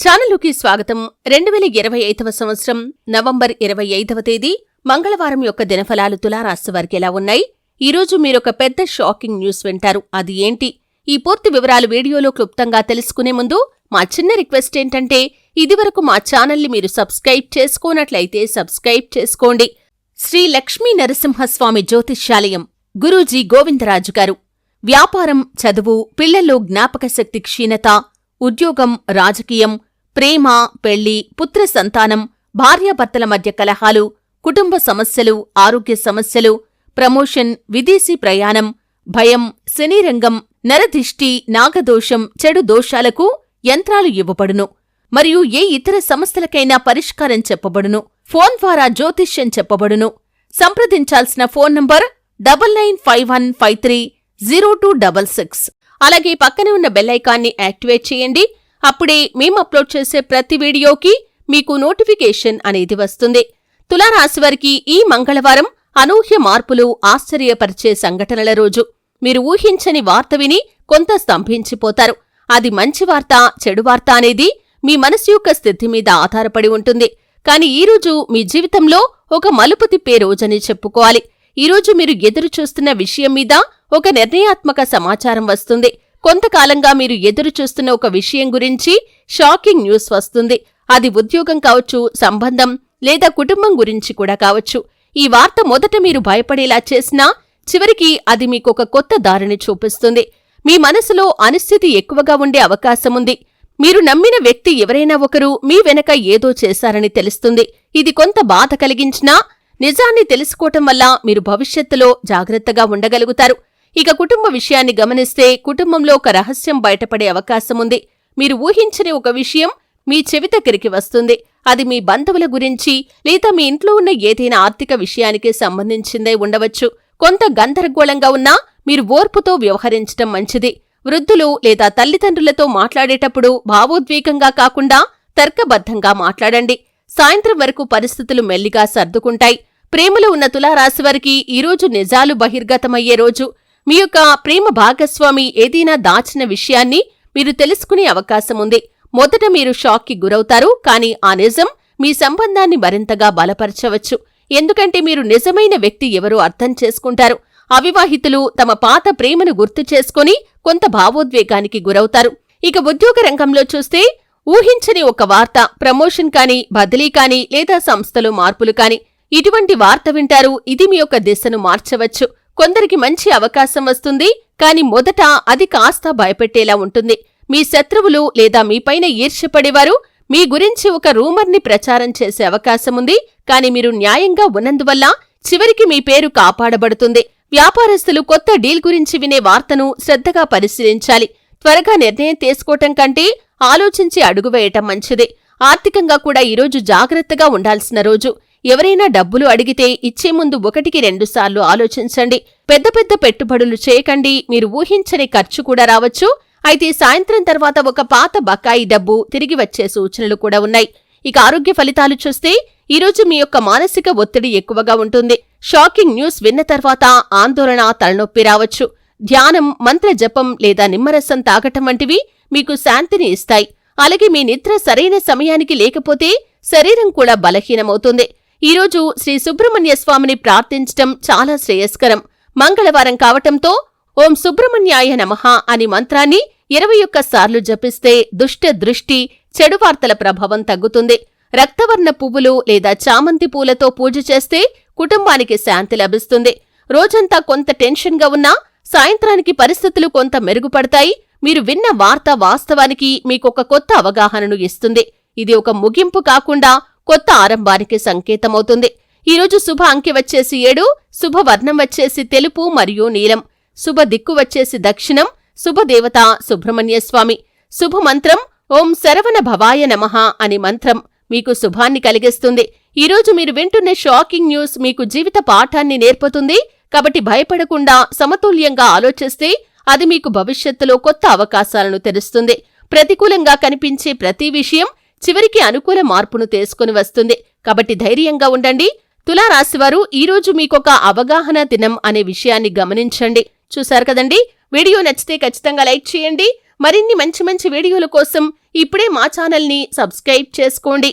ఛానలుకి స్వాగతం. 2025వ సంవత్సరం నవంబర్ 25వ తేదీ మంగళవారం యొక్క దినఫలాలు తులారాశి వారికి ఎలా ఉన్నాయి? ఈరోజు మీరొక పెద్ద షాకింగ్ న్యూస్ వింటారు. అది ఏంటి? ఈ పూర్తి వివరాలు వీడియోలో క్లుప్తంగా తెలుసుకునే ముందు మా చిన్న రిక్వెస్ట్ ఏంటంటే, ఇదివరకు మా ఛానల్ని మీరు సబ్స్క్రైబ్ చేసుకోనట్లయితే సబ్స్క్రైబ్ చేసుకోండి. శ్రీ లక్ష్మీ నరసింహస్వామి జ్యోతిష్యాలయం గురూజీ గోవిందరాజు గారు. వ్యాపారం, చదువు, పిల్లల్లో జ్ఞాపకశక్తి క్షీణత, ఉద్యోగం, రాజకీయం, ప్రేమ, పెళ్లి, పుత్ర సంతానం, భార్యాభర్తల మధ్య కలహాలు, కుటుంబ సమస్యలు, ఆరోగ్య సమస్యలు, ప్రమోషన్, విదేశీ ప్రయాణం, భయం, శనిరంగం, నరదిష్టి, నాగదోషం, చెడు దోషాలకు యంత్రాలు ఇవ్వబడును. మరియు ఏ ఇతర సమస్యలకైనా పరిష్కారం చెప్పబడును. ఫోన్ ద్వారా జ్యోతిష్యం చెప్పబడును. సంప్రదించాల్సిన ఫోన్ నంబర్ 9951530266. అలాగే పక్కనే ఉన్న బెల్లైకాన్ని యాక్టివేట్ చేయండి. అప్పుడే మేము అప్లోడ్ చేసే ప్రతి వీడియోకి మీకు నోటిఫికేషన్ అనేది వస్తుంది. తులారాశివారికి ఈ మంగళవారం అనూహ్య మార్పులు, ఆశ్చర్యపరిచే సంఘటనల రోజు. మీరు ఊహించని వార్త విని కొంత స్తంభించిపోతారు. అది మంచి వార్త, చెడు వార్త అనేది మీ మనసు యొక్క స్థితి మీద ఆధారపడి ఉంటుంది. కాని ఈరోజు మీ జీవితంలో ఒక మలుపు తిప్పే రోజని చెప్పుకోవాలి. ఈరోజు మీరు ఎదురు చూస్తున్న విషయం మీద ఒక నిర్ణయాత్మక సమాచారం వస్తుంది. కొంతకాలంగా మీరు ఎదురు చూస్తున్న ఒక విషయం గురించి షాకింగ్ న్యూస్ వస్తుంది. అది ఉద్యోగం కావచ్చు, సంబంధం లేదా కుటుంబం గురించి కూడా కావచ్చు. ఈ వార్త మొదట మీరు భయపడేలా చేసినా చివరికి అది మీకొక కొత్త దారిని చూపిస్తుంది. మీ మనసులో అనిశ్చితి ఎక్కువగా ఉండే అవకాశముంది. మీరు నమ్మిన వ్యక్తి ఎవరైనా ఒకరు మీ వెనక ఏదో చేశారని తెలుస్తుంది. ఇది కొంత బాధ కలిగించినా నిజాన్ని తెలుసుకోవటం వల్ల మీరు భవిష్యత్తులో జాగ్రత్తగా ఉండగలుగుతారు. ఇక కుటుంబ విషయాన్ని గమనిస్తే కుటుంబంలో ఒక రహస్యం బయటపడే అవకాశముంది. మీరు ఊహించని ఒక విషయం మీ చెవి దగ్గరికి వస్తుంది. అది మీ బంధువుల గురించి లేదా మీ ఇంట్లో ఉన్న ఏదైనా ఆర్థిక విషయానికి సంబంధించిందే ఉండవచ్చు. కొంత గందరగోళంగా ఉన్నా మీరు ఓర్పుతో వ్యవహరించటం మంచిది. వృద్ధులు లేదా తల్లిదండ్రులతో మాట్లాడేటప్పుడు భావోద్వేగంగా కాకుండా తర్కబద్ధంగా మాట్లాడండి. సాయంత్రం వరకు పరిస్థితులు మెల్లిగా సర్దుకుంటాయి. ప్రేమలో ఉన్న తులారాశివారికి ఈరోజు నిజాలు బహిర్గతమయ్యే రోజు. మీ యొక్క ప్రేమ భాగస్వామి ఏదైనా దాచిన విషయాన్ని మీరు తెలుసుకునే అవకాశముంది. మొదట మీరు షాక్కి గురవుతారు, కానీ ఆ నిజం మీ సంబంధాన్ని మరింతగా బలపరచవచ్చు. ఎందుకంటే మీరు నిజమైన వ్యక్తి ఎవరో అర్థం చేసుకుంటారు. అవివాహితులు తమ పాత ప్రేమను గుర్తు చేసుకుని కొంత భావోద్వేగానికి గురవుతారు. ఇక ఉద్యోగ రంగంలో చూస్తే ఊహించని ఒక వార్త, ప్రమోషన్ కాని, బదిలీ కాని లేదా సంస్థలో మార్పులు కాని, ఇటువంటి వార్త వింటారు. ఇది మీ యొక్క దిశను మార్చవచ్చు. కొందరికి మంచి అవకాశం వస్తుంది, కాని మొదట అది కాస్త భయపెట్టేలా ఉంటుంది. మీ శత్రువులు లేదా మీపైన ఈర్ష్యపడేవారు మీ గురించి ఒక రూమర్ని ప్రచారం చేసే అవకాశముంది. కాని మీరు న్యాయంగా ఉన్నందువల్ల చివరికి మీ పేరు కాపాడబడుతుంది. వ్యాపారస్తులు కొత్త డీల్ గురించి వినే వార్తను శ్రద్ధగా పరిశీలించాలి. త్వరగా నిర్ణయం తీసుకోవటం కంటే ఆలోచించి అడుగు వేయటం మంచిది. ఆర్థికంగా కూడా ఈరోజు జాగ్రత్తగా ఉండాల్సిన రోజు. ఎవరైనా డబ్బులు అడిగితే ఇచ్చే ముందు 1-2 సార్లు ఆలోచించండి. పెద్ద పెద్ద పెట్టుబడులు చేయకండి. మీరు ఊహించని ఖర్చు కూడా రావచ్చు. అయితే సాయంత్రం తర్వాత ఒక పాత బకాయి డబ్బు తిరిగి వచ్చే సూచనలు కూడా ఉన్నాయి. ఇక ఆరోగ్య ఫలితాలు చూస్తే ఈరోజు మీ యొక్క మానసిక ఒత్తిడి ఎక్కువగా ఉంటుంది. షాకింగ్ న్యూస్ విన్న తర్వాత ఆందోళన, తలనొప్పి రావచ్చు. ధ్యానం, మంత్ర జపం లేదా నిమ్మరసం తాగటం వంటివి మీకు శాంతిని ఇస్తాయి. అలాగే మీ నిద్ర సరైన సమయానికి లేకపోతే శరీరం కూడా బలహీనమవుతుంది. ఈరోజు శ్రీ సుబ్రహ్మణ్య స్వామిని ప్రార్థించటం చాలా శ్రేయస్కరం. మంగళవారం కావటంతో ఓం సుబ్రహ్మణ్యాయ నమః అని మంత్రాన్ని 21 సార్లు జపిస్తే దుష్ట దృష్టి, చెడు వార్తల ప్రభావం తగ్గుతుంది. రక్తవర్ణ పువ్వులు లేదా చామంతి పూలతో పూజ చేస్తే కుటుంబానికి శాంతి లభిస్తుంది. రోజంతా కొంత టెన్షన్గా ఉన్నా సాయంత్రానికి పరిస్థితులు కొంత మెరుగుపడతాయి. మీరు విన్న వార్త వాస్తవానికి మీకొక కొత్త అవగాహనను ఇస్తుంది. ఇది ఒక ముగింపు కాకుండా కొత్త ఆరంభానికి సంకేతమవుతుంది. ఈరోజు శుభ అంకె వచ్చేసి 7, శుభవర్ణం వచ్చేసి తెలుపు మరియు నీలం, శుభ దిక్కు వచ్చేసి దక్షిణం, శుభదేవత సుబ్రహ్మణ్యస్వామి. శుభమంత్రం ఓం శరవణ భవాయ నమః అని మంత్రం మీకు శుభాన్ని కలిగిస్తుంది. ఈరోజు మీరు వింటున్న షాకింగ్ న్యూస్ మీకు జీవిత పాఠాన్ని నేర్పుతుంది. కాబట్టి భయపడకుండా సమతుల్యంగా ఆలోచిస్తే అది మీకు భవిష్యత్తులో కొత్త అవకాశాలను తెరుస్తుంది. ప్రతికూలంగా కనిపించే ప్రతి విషయం చివరికి అనుకూల మార్పును తీసుకుని వస్తుంది. కాబట్టి ధైర్యంగా ఉండండి. తులారాశివారు ఈరోజు మీకొక అవగాహన దినం అనే విషయాన్ని గమనించండి. చూశారు కదండి. వీడియో నచ్చితే ఖచ్చితంగా లైక్ చేయండి. మరిన్ని మంచి వీడియోల కోసం ఇప్పుడే మా ఛానల్ని సబ్స్క్రైబ్ చేసుకోండి.